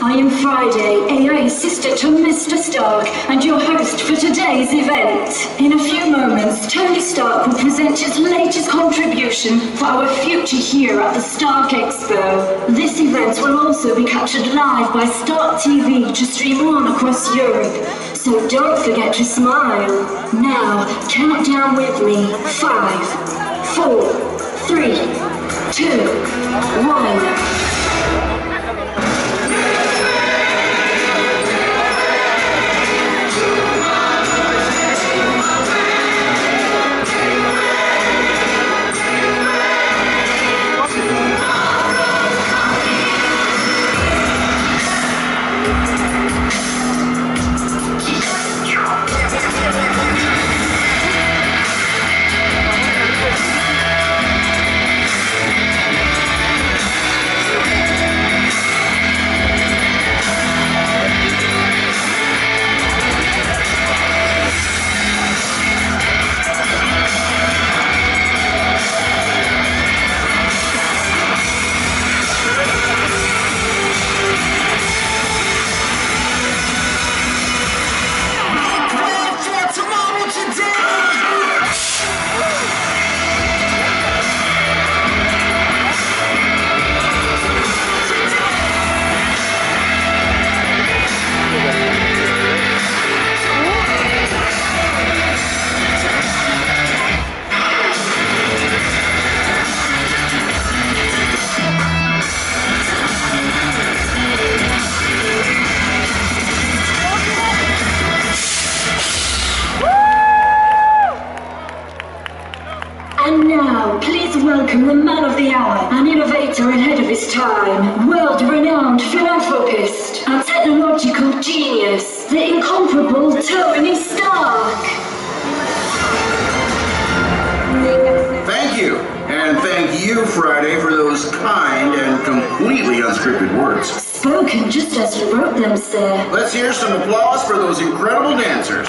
I am Friday, AI sister to Mr. Stark, and your host for today's event. In a few moments, Tony Stark will present his latest contribution for our future here at the Stark Expo. This event will also be captured live by Stark TV to stream on across Europe. So don't forget to smile. Now, count down with me. 5, 4, 3, 2, 1. And now, please welcome the man of the hour, an innovator ahead of his time, world-renowned philanthropist and technological genius, the incomparable Tony Stark. Thank you, and thank you, Friday, for those kind and completely unscripted words. Spoken just as you wrote them, sir. Let's hear some applause for those incredible dancers.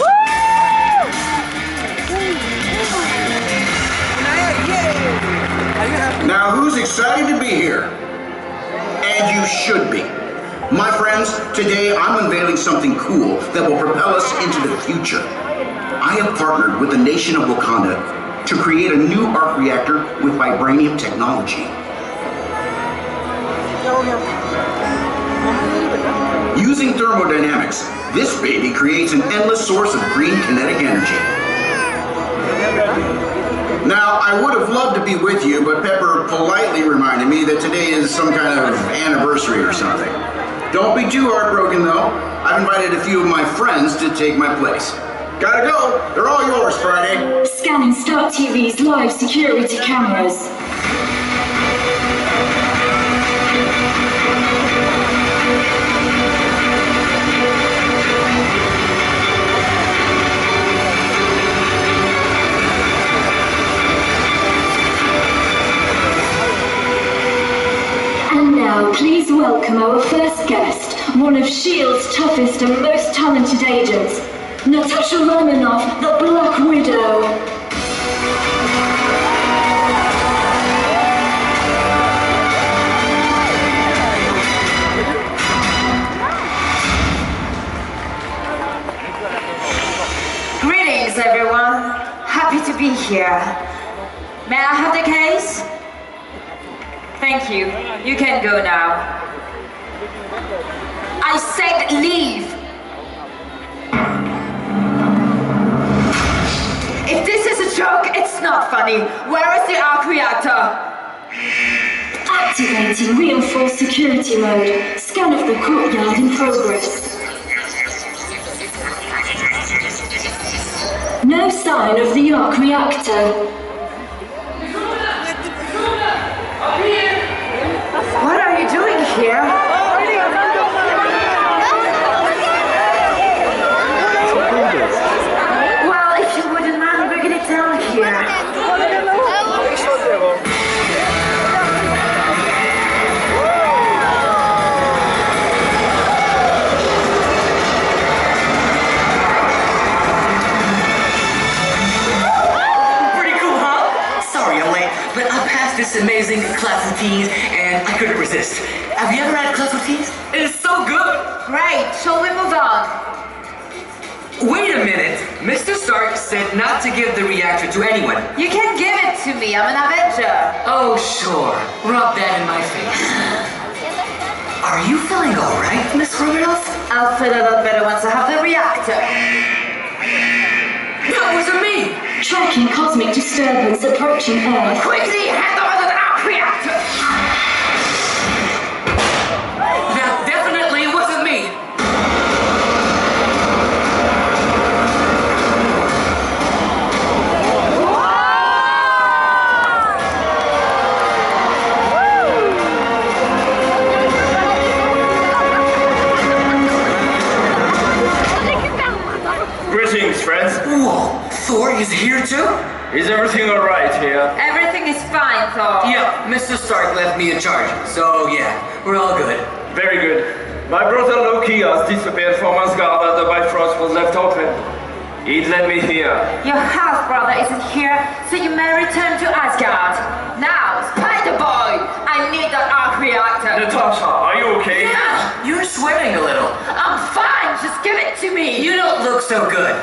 Now, who's excited to be here? And you should be. My friends, today I'm unveiling something cool that will propel us into the future. I have partnered with the nation of Wakanda to create a new arc reactor with vibranium technology. Using thermodynamics, this baby creates an endless source of green kinetic energy. Now, I would have loved to be with you, but Pepper politely reminded me that today is some kind of anniversary or something. Don't be too heartbroken, though. I've invited a few of my friends to take my place. Gotta go. They're all yours, Friday. Scanning Stark TV's live security cameras. Now, please welcome our first guest, one of S.H.I.E.L.D's toughest and most talented agents, Natasha Romanoff, the Black Widow. Greetings, everyone. Happy to be here. May I have the case? Thank you. You can go now. I said leave. If this is a joke, it's not funny. Where is the arc reactor? Activating reinforced security mode. Scan of the courtyard in progress. No sign of the arc reactor. What are you doing here? Well, if you wouldn't mind bringing it down here. this amazing class of teas, and I couldn't resist. Have you ever had class of teas? It is so good! Wait a minute. Mr. Stark said not to give the reactor to anyone. You can give it to me. I'm an Avenger. Oh, sure. Rub that in my face. Are you feeling all right, Miss Romanoff? I'll feel a lot better once I have the reactor. That wasn't me. Tracking cosmic disturbance approaching Earth. Quickly, hand over the arc reactor. That definitely wasn't me. Greetings, friends. Whoa, Thor is here too? Is everything alright here? Everything is fine, Thor. Yeah, Mr. Stark left me in charge, so yeah, we're all good. Very good. My brother Loki has disappeared from Asgard and the Bifrost was left open. He led me here. Your half-brother isn't here, so you may return to Asgard. Now, Spider-Boy, I need the arc reactor. Natasha, are you okay? Yeah, you're sweating a little. I'm fine, just give it to me. You don't look so good.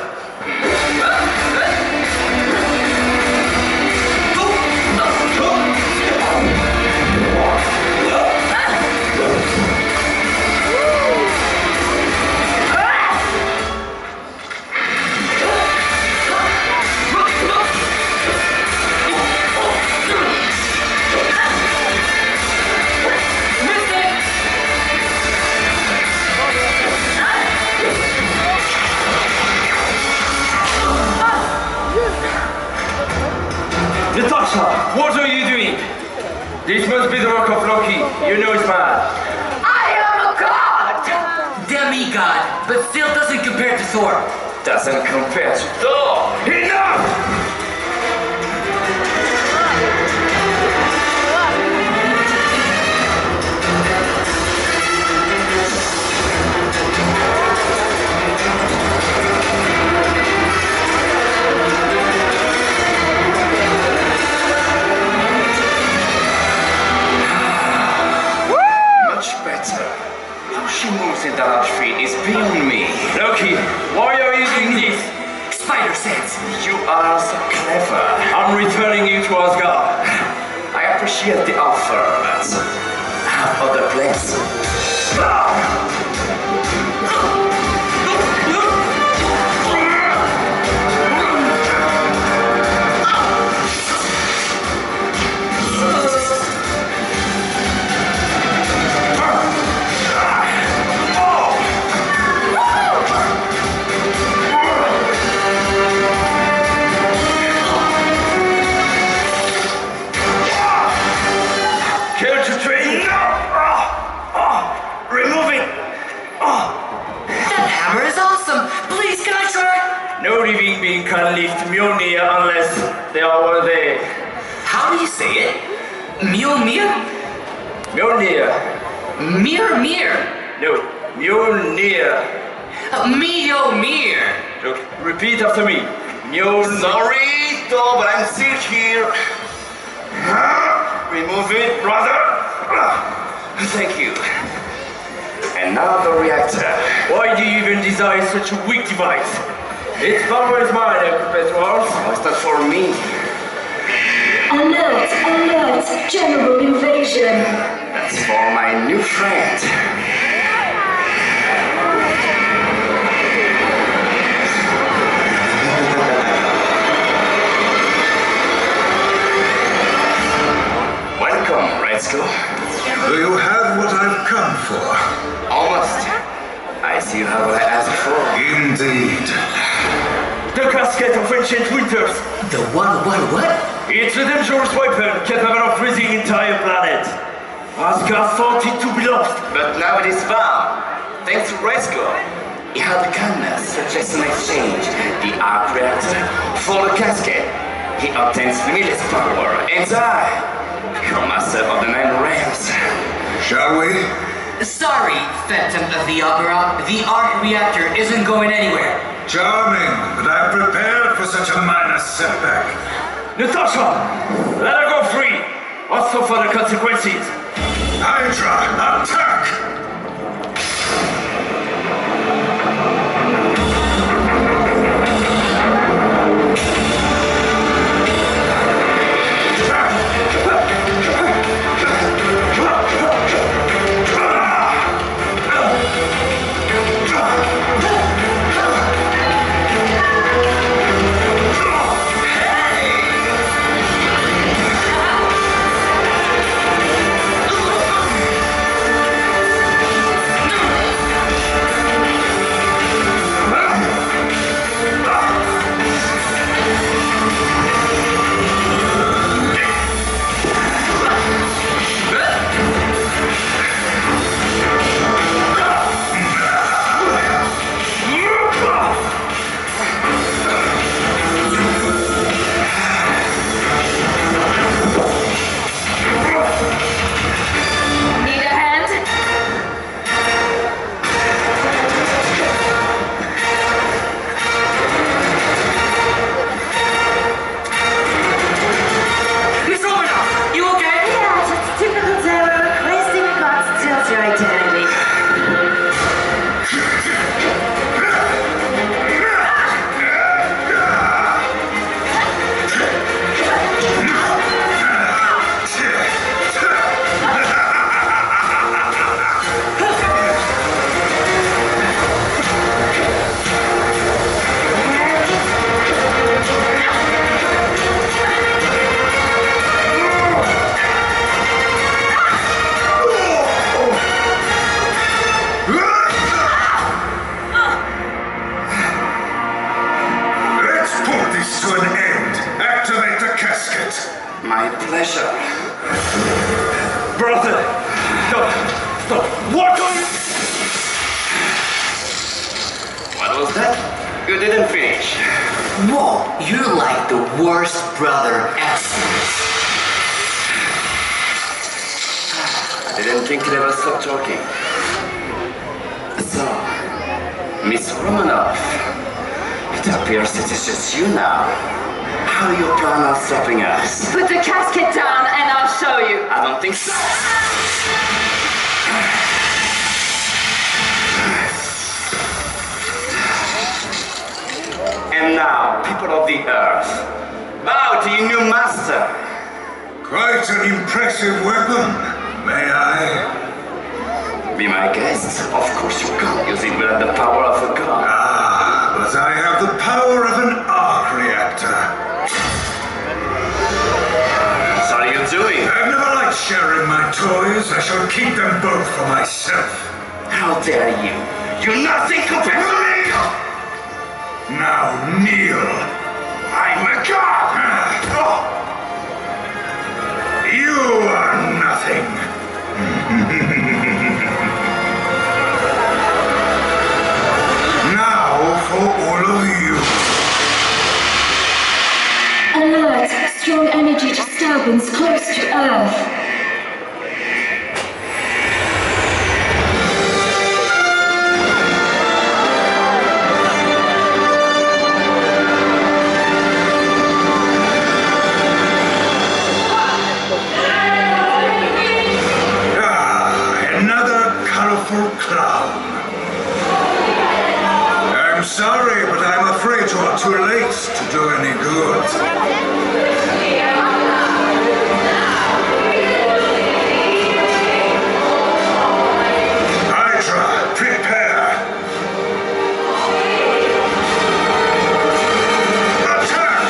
Natasha, what are you doing? This must be the work of Loki. You know it's mad. I am a god! Demigod, but still doesn't compare to Thor. Doesn't compare to Thor. Enough! Much better. How she moves in that outfit is beyond me. Loki, why are you doing this? Spider sense. You are so clever. I'm returning you to Asgard. I appreciate the offer, but I have other plans. Care to train? Remove it. That hammer is awesome. Please, can I try? No living being can lift Mjolnir unless they are worthy. How do you say it? Mjolnir? Mjolnir. Mir. No, Mjolnir. Mjolnir. Look, repeat after me. Mjolnir. Sorry, Thor, but I'm still here. Remove it, brother. Thank you. And now the reactor. Why do you even design such a weak device? Its power is mine, Petros. Oh, it's not for me. Alert! Alert! General invasion! That's for my new friend. Welcome, Redsco. Do you have what I've come for? Almost. I see you have what I asked for. Indeed. The casket of ancient winters. The what? It's a dangerous weapon capable of freezing entire planet. Asgard thought it to be lost. But now it is found. Thanks to Redsco. He had the kindness to suggest an exchange. The arc reactor for the casket. He obtains limitless power. And I become master of the Nine Realms. Shall we? Sorry, Phantom of the Opera. The arc reactor isn't going anywhere. Charming, but I'm prepared for such a minor setback. Natasha, let her go free. Or suffer the consequences. Hydra, attack! that you didn't finish. Whoa, you're like the worst brother ever. I didn't think you'd ever stop talking. So, Miss Romanoff, it appears it is just you now. How do you plan on stopping us? Put the casket down and I'll show you. I don't think so. And now, people of the earth, bow to your new master. Quite an impressive weapon, may I? Be my guest. Of course you can't use it without the power of a god. Ah, but I have the power of an arc reactor. What are you doing? I've never liked sharing my toys. I shall keep them both for myself. How dare you? You're nothing compared to me! Now kneel. I'm a god! You are nothing. Now for all of you. Alert! Strong energy disturbance close to Earth. Clown. I'm sorry, but I'm afraid you are too late to do any good. Hydra, prepare! Attack!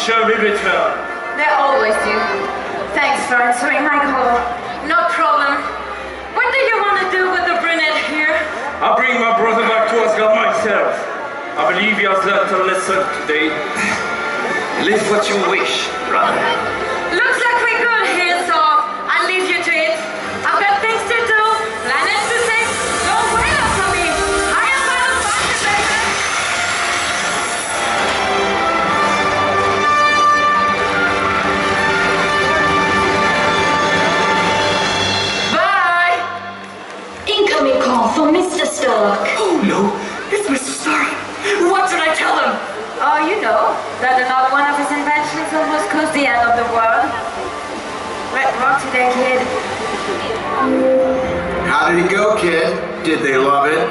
Shall we return? They always do. Thanks for answering my call. No problem. What do you want to do with the brunette here? I'll bring my brother back to Asgard myself. I believe he has learned a lesson today. Live what you wish, brother. Looks like we're good here, so I'll leave you to it. I've got things to do, planets to save. Don't wait up for me. I am out of bucket, baby. Bye. Incoming call for Mr. Stark. Oh no, it's Mr. Stark. What did I tell him? Oh, you know that another one of his inventions almost caused the end of the world. Red Rocky there, kid. How did it go, kid? Did they love it?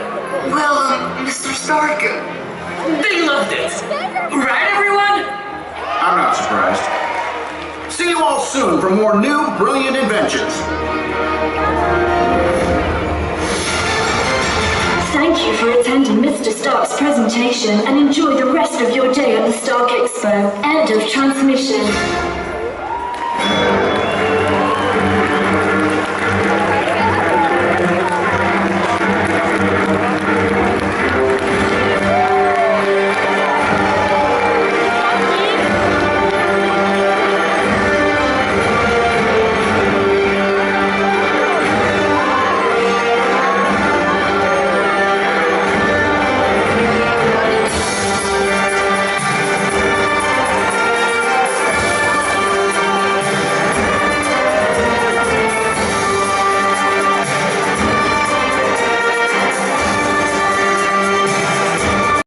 Well, Mr. Stark, they loved it. Right, everyone? I'm not surprised. See you all soon for more new, brilliant inventions. Thank you for attending Mr. Stark's presentation and enjoy the rest of your day at the Stark Expo. End of transmission.